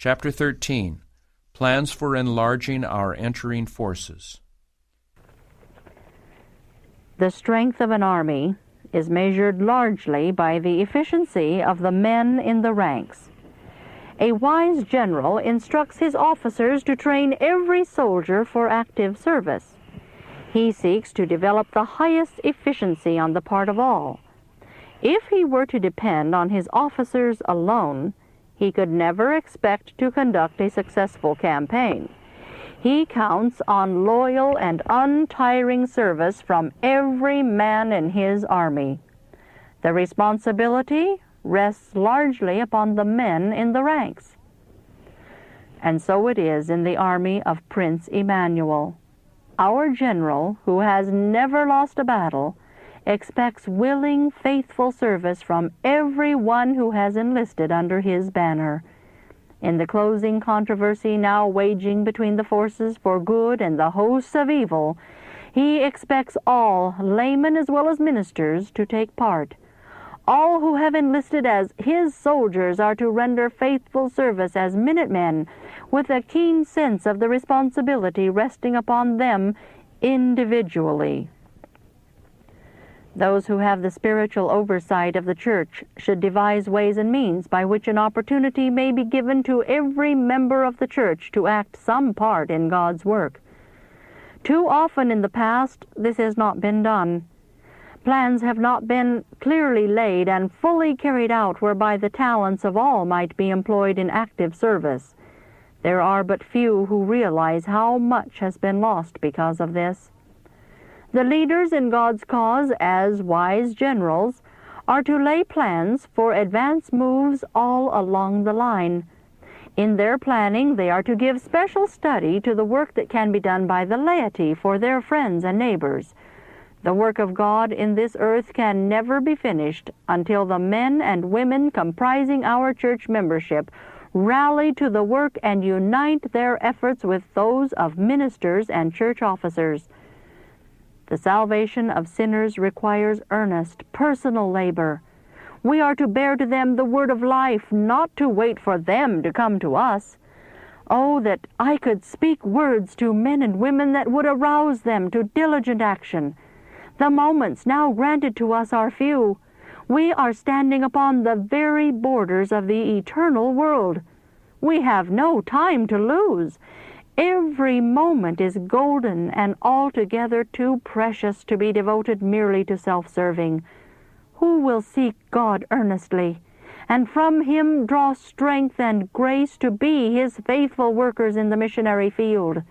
Chapter 13. Plans for enlarging our entering forces. The strength of an army is measured largely by the efficiency of the men in the ranks. A wise general instructs his officers to train every soldier for active service. He seeks to develop the highest efficiency on the part of all. If he were to depend on his officers alone, he could never expect to conduct a successful campaign. He counts on loyal and untiring service from every man in his army. The responsibility rests largely upon the men in the ranks. And so it is in the army of Prince Emmanuel. Our general, who has never lost a battle, expects willing, faithful service from every one who has enlisted under his banner. In the closing controversy now waging between the forces for good and the hosts of evil, he expects all, laymen as well as ministers, to take part. All who have enlisted as his soldiers are to render faithful service as minutemen, with a keen sense of the responsibility resting upon them individually. Those who have the spiritual oversight of the church should devise ways and means by which an opportunity may be given to every member of the church to act some part in God's work. Too often in the past, this has not been done. Plans have not been clearly laid and fully carried out whereby the talents of all might be employed in active service. There are but few who realize how much has been lost because of this. The leaders in God's cause, as wise generals, are to lay plans for advance moves all along the line. In their planning, they are to give special study to the work that can be done by the laity for their friends and neighbors. The work of God in this earth can never be finished until the men and women comprising our church membership rally to the work and unite their efforts with those of ministers and church officers. The salvation of sinners requires earnest, personal labor. We are to bear to them the word of life, not to wait for them to come to us. Oh, that I could speak words to men and women that would arouse them to diligent action. The moments now granted to us are few. We are standing upon the very borders of the eternal world. We have no time to lose. Every moment is golden and altogether too precious to be devoted merely to self-serving. Who will seek God earnestly, and from Him draw strength and grace to be His faithful workers in the missionary field?